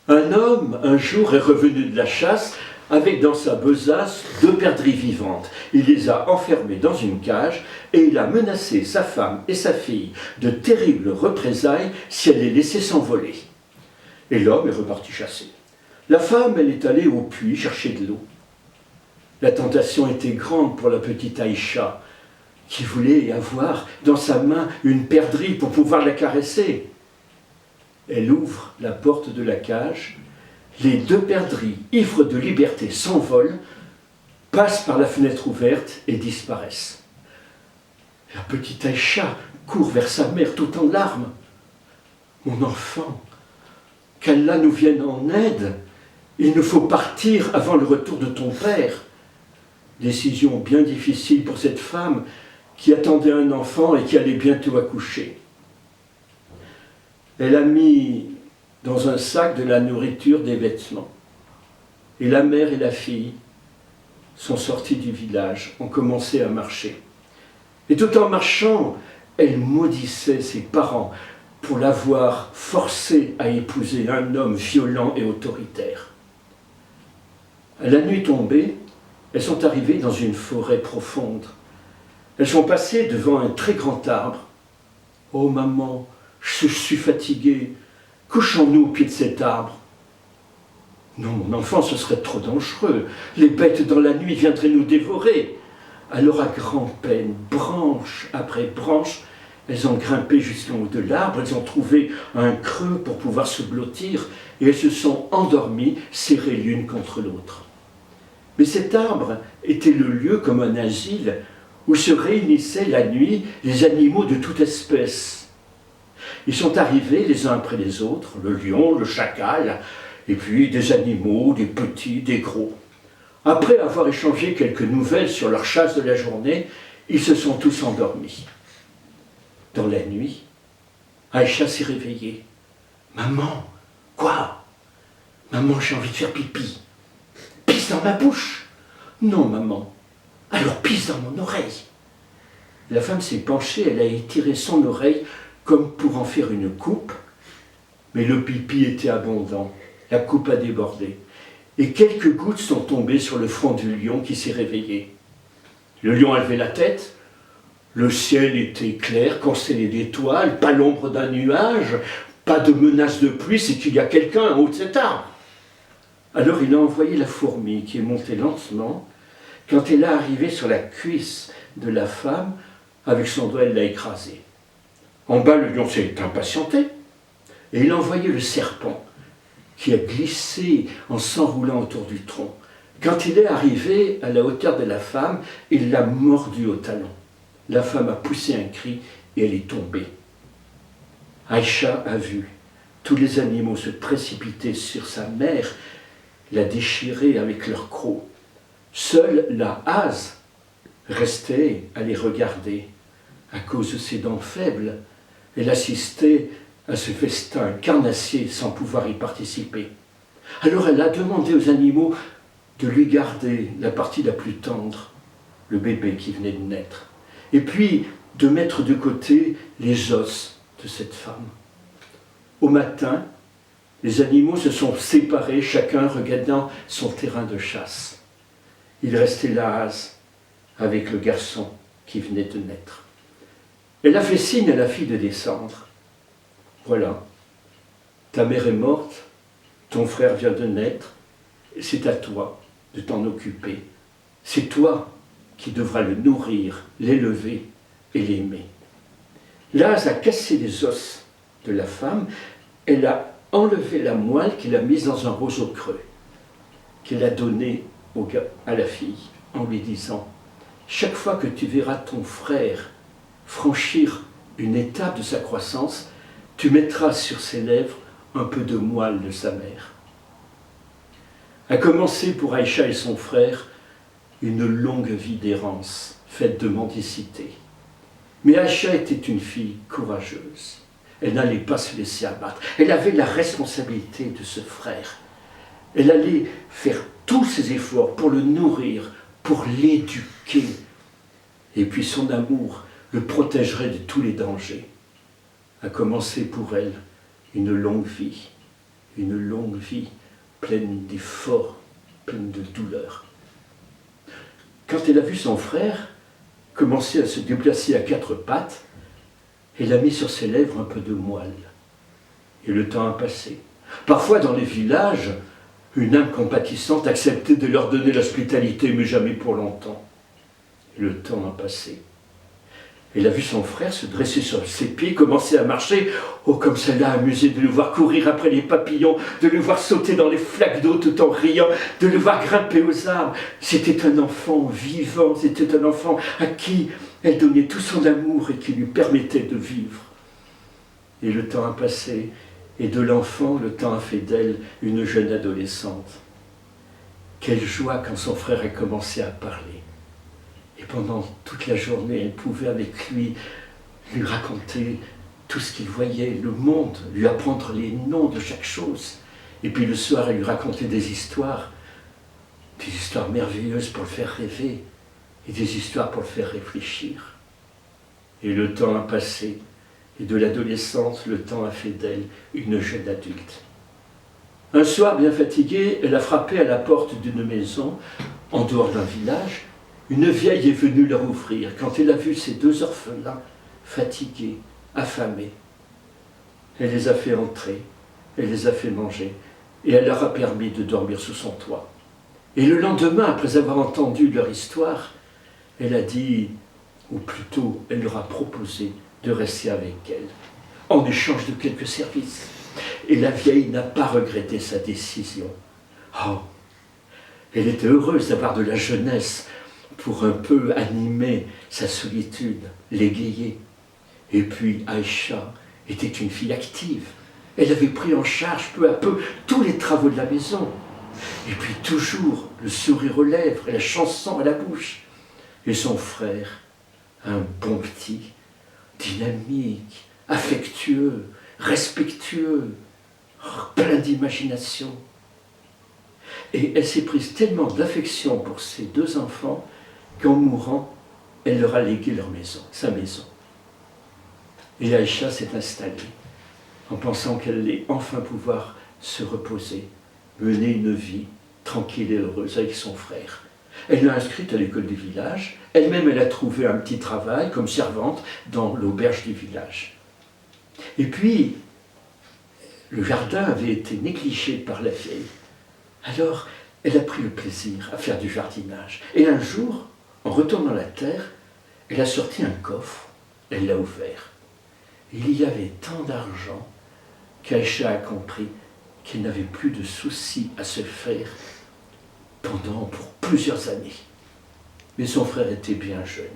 Un homme, un jour, est revenu de la chasse avec dans sa besace 2 perdrix vivantes. Il les a enfermées dans une cage et il a menacé sa femme et sa fille de terribles représailles si elle les laissait s'envoler. Et l'homme est reparti chasser. La femme, elle est allée au puits chercher de l'eau. La tentation était grande pour la petite Aïcha, qui voulait avoir dans sa main une perdrix pour pouvoir la caresser. Elle ouvre la porte de la cage, les 2 perdrix, ivres de liberté, s'envolent, passent par la fenêtre ouverte et disparaissent. La petite Aïcha court vers sa mère tout en larmes. « Mon enfant, qu'Allah nous vienne en aide, il nous faut partir avant le retour de ton père. » Décision bien difficile pour cette femme qui attendait un enfant et qui allait bientôt accoucher. Elle a mis dans un sac de la nourriture, des vêtements. Et la mère et la fille sont sorties du village, ont commencé à marcher. Et tout en marchant, elle maudissait ses parents pour l'avoir forcée à épouser un homme violent et autoritaire. À la nuit tombée, elles sont arrivées dans une forêt profonde. Elles sont passées devant un très grand arbre. « Oh maman, je suis fatiguée, couchons-nous au pied de cet arbre. »« Non, mon enfant, ce serait trop dangereux. Les bêtes dans la nuit viendraient nous dévorer. » Alors à grand-peine, branche après branche, elles ont grimpé jusqu'en haut de l'arbre, elles ont trouvé un creux pour pouvoir se blottir et elles se sont endormies, serrées l'une contre l'autre. Mais cet arbre était le lieu comme un asile où se réunissaient la nuit les animaux de toute espèce. Ils sont arrivés les uns après les autres, le lion, le chacal, et puis des animaux, des petits, des gros. Après avoir échangé quelques nouvelles sur leur chasse de la journée, ils se sont tous endormis. Dans la nuit, Aïcha s'est réveillée. « Maman, quoi ? Maman, j'ai envie de faire pipi. Pisse dans ma bouche. Non, maman. Alors pisse dans mon oreille. » La femme s'est penchée, elle a étiré son oreille comme pour en faire une coupe, mais le pipi était abondant, la coupe a débordé, et quelques gouttes sont tombées sur le front du lion qui s'est réveillé. Le lion a levé la tête, le ciel était clair, constellé d'étoiles, pas l'ombre d'un nuage, pas de menace de pluie, c'est qu'il y a quelqu'un en haut de cet arbre. Alors il a envoyé la fourmi qui est montée lentement. Quand elle est arrivée sur la cuisse de la femme, avec son doigt, elle l'a écrasée. En bas, le lion s'est impatienté et il a envoyé le serpent qui a glissé en s'enroulant autour du tronc. Quand il est arrivé à la hauteur de la femme, il l'a mordu au talon. La femme a poussé un cri et elle est tombée. Aïcha a vu tous les animaux se précipiter sur sa mère, la déchirer avec leurs crocs. Seule la hase restait à les regarder. À cause de ses dents faibles, elle assistait à ce festin carnassier sans pouvoir y participer. Alors elle a demandé aux animaux de lui garder la partie la plus tendre, le bébé qui venait de naître, et puis de mettre de côté les os de cette femme. Au matin, les animaux se sont séparés, chacun regardant son terrain de chasse. Il restait la hase avec le garçon qui venait de naître. Elle a fait signe à la fille de descendre. Voilà, ta mère est morte, ton frère vient de naître, c'est à toi de t'en occuper. C'est toi qui devras le nourrir, l'élever et l'aimer. L'hase a cassé les os de la femme, elle a enlevé la moelle qu'elle a mise dans un roseau creux, qu'elle a donné à la fille en lui disant « Chaque fois que tu verras ton frère franchir une étape de sa croissance, tu mettras sur ses lèvres un peu de moelle de sa mère. » A commencé pour Aïcha et son frère une longue vie d'errance, faite de mendicité. Mais Aïcha était une fille courageuse. Elle n'allait pas se laisser abattre. Elle avait la responsabilité de ce frère. Elle allait faire tous ses efforts pour le nourrir, pour l'éduquer. Et puis son amour le protégerait de tous les dangers. A commencer pour elle une longue vie. une longue vie pleine d'efforts, pleine de douleurs. Quand elle a vu son frère commencer à se déplacer à quatre pattes, elle a mis sur ses lèvres un peu de moelle. Et le temps a passé. Parfois, dans les villages, une âme compatissante acceptait de leur donner l'hospitalité, mais jamais pour longtemps. Et le temps a passé. Elle a vu son frère se dresser sur ses pieds, commencer à marcher. Oh, comme ça l'a amusé de le voir courir après les papillons, de le voir sauter dans les flaques d'eau tout en riant, de le voir grimper aux arbres. C'était un enfant vivant, c'était un enfant à qui elle donnait tout son amour et qui lui permettait de vivre. Et le temps a passé, et de l'enfant, le temps a fait d'elle une jeune adolescente. Quelle joie quand son frère a commencé à parler. Et pendant toute la journée, elle pouvait avec lui raconter tout ce qu'il voyait, le monde, lui apprendre les noms de chaque chose. Et puis le soir, elle lui racontait des histoires merveilleuses pour le faire rêver, et des histoires pour le faire réfléchir. Et le temps a passé, et de l'adolescente, le temps a fait d'elle une jeune adulte. Un soir, bien fatiguée, elle a frappé à la porte d'une maison, en dehors d'un village. Une vieille est venue leur ouvrir. Quand elle a vu ces deux orphelins, fatigués, affamés, elle les a fait entrer, elle les a fait manger, et elle leur a permis de dormir sous son toit. Et le lendemain, après avoir entendu leur histoire, elle a dit, ou plutôt, elle leur a proposé de rester avec elle, en échange de quelques services. Et la vieille n'a pas regretté sa décision. Oh, elle était heureuse d'avoir de la jeunesse pour un peu animer sa solitude, l'égayer. Et puis Aïcha était une fille active. Elle avait pris en charge peu à peu tous les travaux de la maison. Et puis toujours le sourire aux lèvres et la chanson à la bouche. Et son frère, un bon petit, dynamique, affectueux, respectueux, plein d'imagination. Et elle s'est prise tellement d'affection pour ses deux enfants qu'en mourant, elle leur a légué leur maison, sa maison. Et Aïcha s'est installée en pensant qu'elle allait enfin pouvoir se reposer, mener une vie tranquille et heureuse avec son frère. Elle l'a inscrite à l'école du village. Elle-même, elle a trouvé un petit travail comme servante dans l'auberge du village. Et puis, le jardin avait été négligé par la vieille. Alors, elle a pris le plaisir à faire du jardinage. Et un jour, en retournant la terre, elle a sorti un coffre, elle l'a ouvert. Il y avait tant d'argent qu'Aïcha a compris qu'elle n'avait plus de soucis à se faire pour plusieurs années. Mais son frère était bien jeune.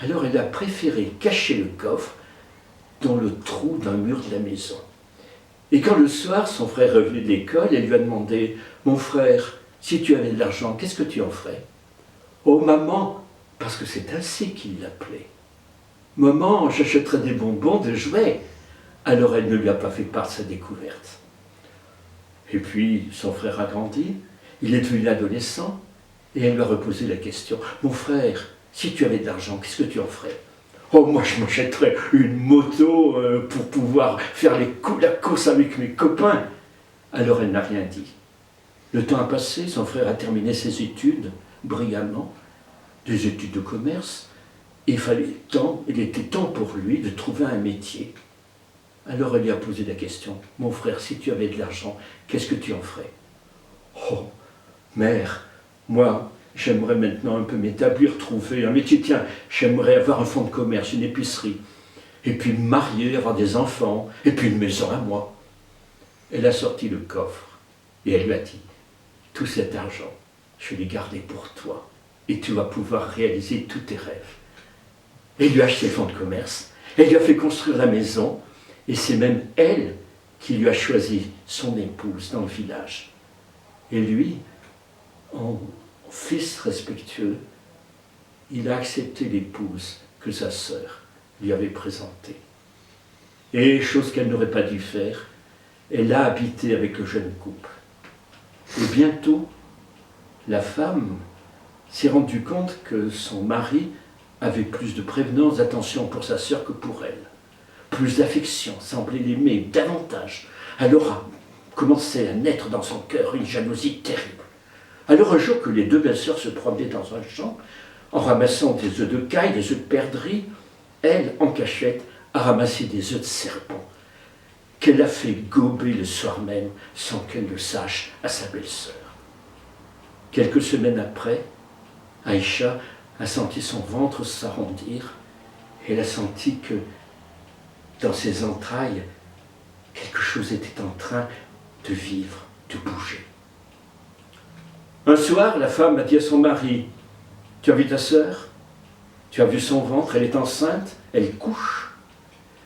Alors elle a préféré cacher le coffre dans le trou d'un mur de la maison. Et quand le soir, son frère est revenu de l'école, elle lui a demandé « Mon frère, si tu avais de l'argent, qu'est-ce que tu en ferais ?»« Oh maman, parce que c'est ainsi qu'il l'appelait. Maman, j'achèterais des bonbons, des jouets. » Alors elle ne lui a pas fait part de sa découverte. Et puis son frère a grandi, il est devenu adolescent, et elle lui a reposé la question « Mon frère, si tu avais de l'argent, qu'est-ce que tu en ferais ?» « Oh, moi je m'achèterais une moto pour pouvoir faire la course avec mes copains. » Alors elle n'a rien dit. Le temps a passé, son frère a terminé ses études brillamment, des études de commerce. Il était temps pour lui de trouver un métier. Alors elle lui a posé la question « Mon frère, si tu avais de l'argent, qu'est-ce que tu en ferais ?»« Oh, mère, moi, j'aimerais maintenant un peu m'établir, trouver un métier. Tiens, j'aimerais avoir un fonds de commerce, une épicerie. Et puis me marier, avoir des enfants, et puis une maison à moi. » Elle a sorti le coffre et elle lui a dit « Tout cet argent, je l'ai gardé pour toi et tu vas pouvoir réaliser tous tes rêves. » Elle lui a acheté le fonds de commerce, elle lui a fait construire la maison et c'est même elle qui lui a choisi son épouse dans le village. Et lui, en fils respectueux, il a accepté l'épouse que sa sœur lui avait présentée. Et, chose qu'elle n'aurait pas dû faire, elle a habité avec le jeune couple. Et bientôt, la femme s'est rendue compte que son mari avait plus de prévenance, d'attention pour sa sœur que pour elle. Plus d'affection, semblait l'aimer davantage. Elle aura commençait à naître dans son cœur une jalousie terrible. Alors un jour que les deux belles-sœurs se promenaient dans un champ, en ramassant des œufs de caille, des œufs de perdrix, elle, en cachette, a ramassé des œufs de serpent, qu'elle a fait gober le soir même, sans qu'elle le sache, à sa belle-sœur. Quelques semaines après, Aïcha a senti son ventre s'arrondir, et elle a senti que dans ses entrailles, quelque chose était en train de vivre, de bouger. Un soir, la femme a dit à son mari, « Tu as vu ta sœur? Tu as vu son ventre? Elle est enceinte, elle couche.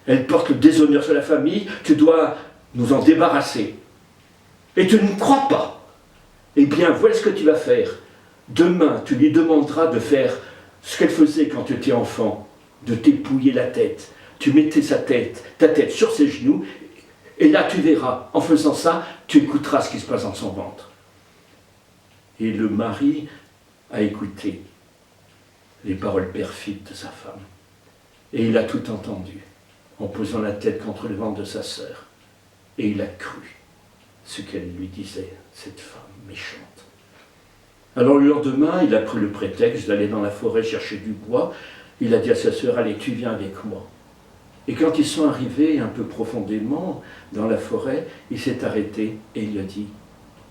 Elle porte le déshonneur sur la famille, tu dois nous en débarrasser. Et tu ne me crois pas. Eh bien, voilà ce que tu vas faire. Demain, tu lui demanderas de faire ce qu'elle faisait quand tu étais enfant, de t'épouiller la tête. Tu mettais ta tête sur ses genoux, et là tu verras, en faisant ça, tu écouteras ce qui se passe dans son ventre. » Et le mari a écouté les paroles perfides de sa femme. Et il a tout entendu, en posant la tête contre le ventre de sa sœur. Et il a cru ce qu'elle lui disait, cette femme méchante. Alors le lendemain, il a pris le prétexte d'aller dans la forêt chercher du bois. Il a dit à sa sœur, « Allez, tu viens avec moi. » Et quand ils sont arrivés un peu profondément dans la forêt, il s'est arrêté et il a dit,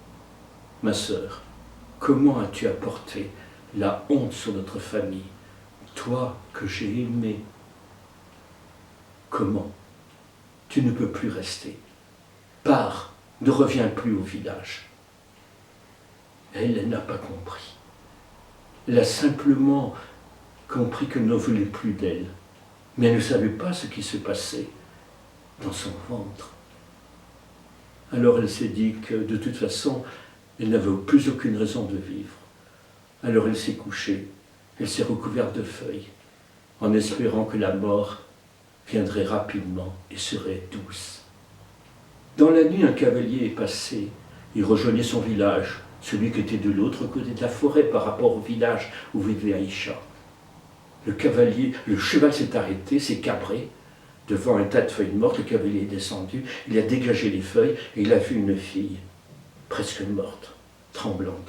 « Ma sœur, comment as-tu apporté la honte sur notre famille, toi que j'ai aimé? Comment? Tu ne peux plus rester. Pars, ne reviens plus au village. » Elle n'a pas compris. Elle a simplement compris qu'elle ne voulait plus d'elle. Mais elle ne savait pas ce qui se passait dans son ventre. Alors elle s'est dit que de toute façon, elle n'avait plus aucune raison de vivre. Alors elle s'est couchée, elle s'est recouverte de feuilles, en espérant que la mort viendrait rapidement et serait douce. Dans la nuit, un cavalier est passé, il rejoignait son village, celui qui était de l'autre côté de la forêt par rapport au village où vivait Aïcha. Le cheval s'est arrêté, s'est cabré, devant un tas de feuilles mortes. Le cavalier est descendu, il a dégagé les feuilles et il a vu une fille, presque morte, tremblante.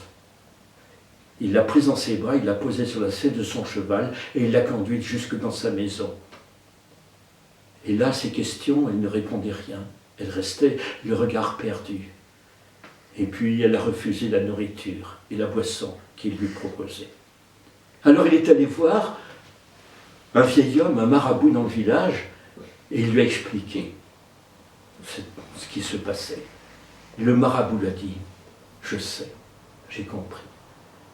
Il l'a prise dans ses bras, il l'a posée sur la selle de son cheval et il l'a conduite jusque dans sa maison. Et là, ces questions, elle ne répondait rien. Elle restait le regard perdu. Et puis, elle a refusé la nourriture et la boisson qu'il lui proposait. Alors, il est allé voir un vieil homme, un marabout dans le village, et il lui a expliqué ce qui se passait. Et le marabout lui a dit, « Je sais, j'ai compris.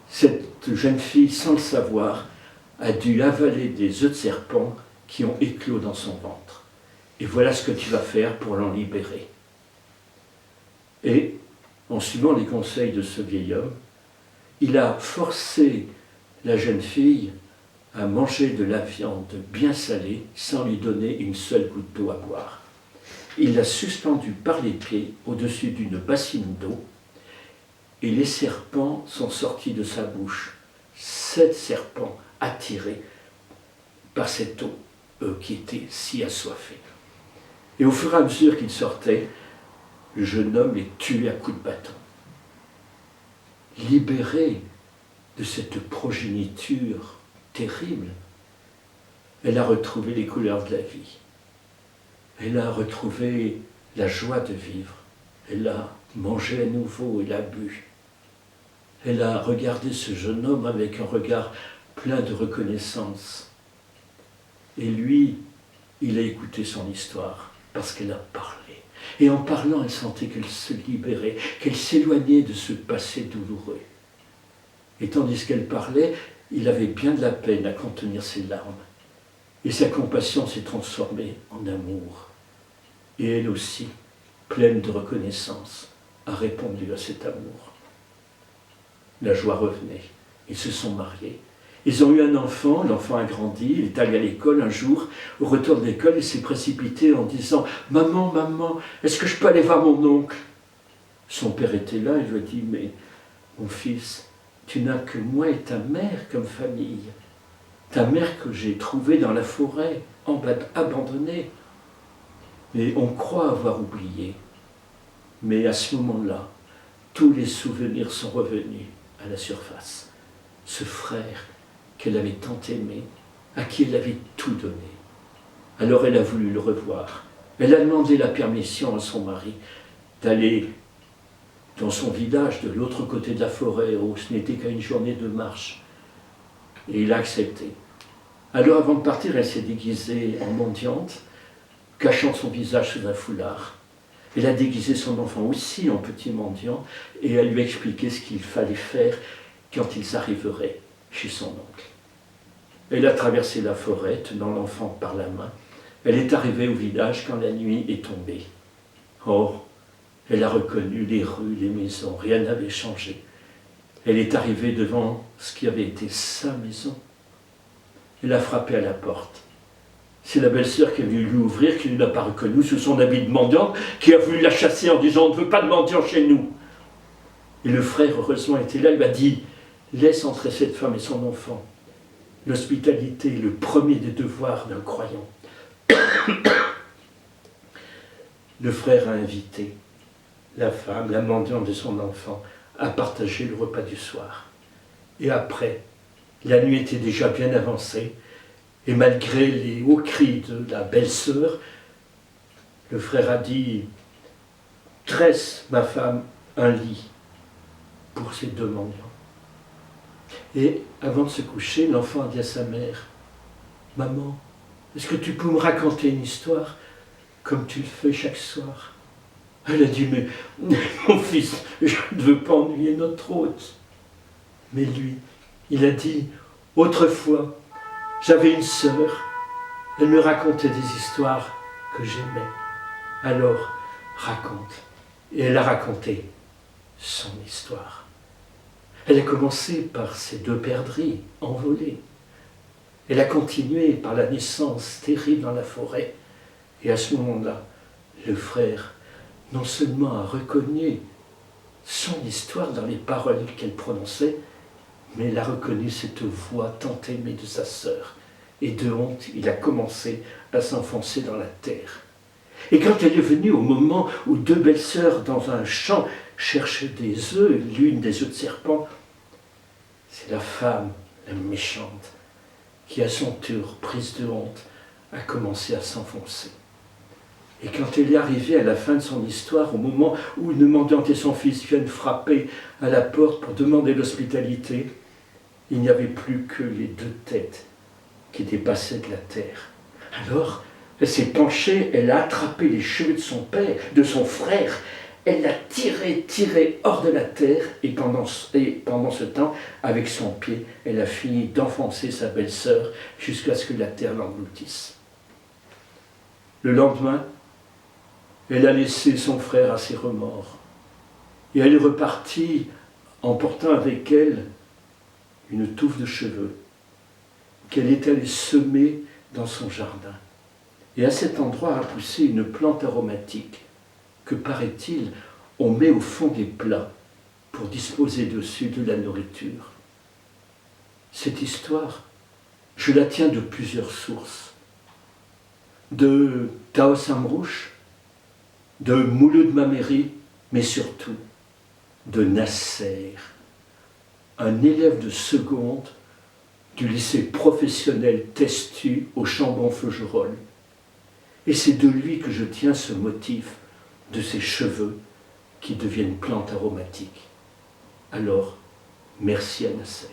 Cette jeune fille, sans le savoir, a dû avaler des œufs de serpent qui ont éclos dans son ventre. Et voilà ce que tu vas faire pour l'en libérer. » Et, en suivant les conseils de ce vieil homme, il a forcé la jeune fille à manger de la viande bien salée sans lui donner une seule goutte d'eau à boire. Il l'a suspendue par les pieds au-dessus d'une bassine d'eau et les serpents sont sortis de sa bouche. 7 serpents attirés par cette eau, qui était si assoiffée. Et au fur et à mesure qu'il sortait, le jeune homme les tuait à coups de bâton. Libéré de cette progéniture terrible, elle a retrouvé les couleurs de la vie. Elle a retrouvé la joie de vivre. Elle a mangé à nouveau, elle a bu. Elle a regardé ce jeune homme avec un regard plein de reconnaissance. Et lui, il a écouté son histoire parce qu'elle a parlé. Et en parlant, elle sentait qu'elle se libérait, qu'elle s'éloignait de ce passé douloureux. Et tandis qu'elle parlait, il avait bien de la peine à contenir ses larmes. Et sa compassion s'est transformée en amour. Et elle aussi, pleine de reconnaissance, a répondu à cet amour. La joie revenait. Ils se sont mariés. Ils ont eu un enfant, l'enfant a grandi, il est allé à l'école un jour. Au retour de l'école, il s'est précipité en disant « Maman, maman, est-ce que je peux aller voir mon oncle ?» Son père était là, il lui a dit « Mais mon fils, tu n'as que moi et ta mère comme famille. Ta mère que j'ai trouvée dans la forêt, abandonnée. Mais on croit avoir oublié. Mais à ce moment-là, tous les souvenirs sont revenus à la surface. Ce frère qu'elle avait tant aimé, à qui elle avait tout donné. Alors elle a voulu le revoir. Elle a demandé la permission à son mari d'aller dans son village de l'autre côté de la forêt où ce n'était qu'à une journée de marche. Et il a accepté. Alors avant de partir, elle s'est déguisée en mendiante, cachant son visage sous un foulard. Elle a déguisé son enfant aussi en petit mendiant et elle lui a expliqué ce qu'il fallait faire quand ils arriveraient chez son oncle. Elle a traversé la forêt, tenant l'enfant par la main. Elle est arrivée au village quand la nuit est tombée. Or, elle a reconnu les rues, les maisons, rien n'avait changé. Elle est arrivée devant ce qui avait été sa maison. Elle a frappé à la porte. C'est la belle-sœur qui est venue lui ouvrir, qui ne l'a pas reconnue sous son habit de mendiante, qui a voulu la chasser en disant « On ne veut pas de mendiant chez nous ». Et le frère, heureusement, était là, il lui a dit « Laisse entrer cette femme et son enfant ». L'hospitalité est le premier des devoirs d'un croyant. Le frère a invité la femme, la mendiante de son enfant, à partager le repas du soir. Et après, la nuit était déjà bien avancée, et malgré les hauts cris de la belle-sœur, le frère a dit « Tresse, ma femme, un lit pour ces deux mendiants. » Et avant de se coucher, l'enfant a dit à sa mère « Maman, est-ce que tu peux me raconter une histoire comme tu le fais chaque soir ?» Elle a dit « Mais mon fils, je ne veux pas ennuyer notre hôte. » Mais lui, il a dit « Autrefois, j'avais une sœur, elle me racontait des histoires que j'aimais. Alors, raconte. » Et elle a raconté son histoire. Elle a commencé par ses deux perdrix envolés. Elle a continué par la naissance terrible dans la forêt. Et à ce moment-là, le frère, non seulement a reconnu son histoire dans les paroles qu'elle prononçait, mais il a reconnu cette voix tant aimée de sa sœur. Et de honte, il a commencé à s'enfoncer dans la terre. Et quand elle est venue au moment où deux belles-sœurs dans un champ cherchaient des œufs, l'une des œufs de serpent, c'est la femme, la méchante, qui à son tour, prise de honte, a commencé à s'enfoncer. Et quand elle est arrivée à la fin de son histoire, au moment où une mendiante et son fils viennent frapper à la porte pour demander l'hospitalité, il n'y avait plus que les deux têtes qui dépassaient de la terre. Alors, elle s'est penchée, elle a attrapé les cheveux de son père, de son frère, elle l'a tiré hors de la terre, et pendant ce temps, avec son pied, elle a fini d'enfoncer sa belle-sœur jusqu'à ce que la terre l'engloutisse. Le lendemain, elle a laissé son frère à ses remords, et elle est repartie en portant avec elle une touffe de cheveux qu'elle est allée semer dans son jardin. Et à cet endroit a poussé une plante aromatique que, paraît-il, on met au fond des plats pour disposer dessus de la nourriture. Cette histoire, je la tiens de plusieurs sources. De Tao Samrouche, de Mouloud Maméry, mais surtout de Nasser, un élève de seconde du lycée professionnel Testu au Chambon-Feugerolles. Et c'est de lui que je tiens ce motif de ses cheveux qui deviennent plantes aromatiques. Alors, merci à Nasser.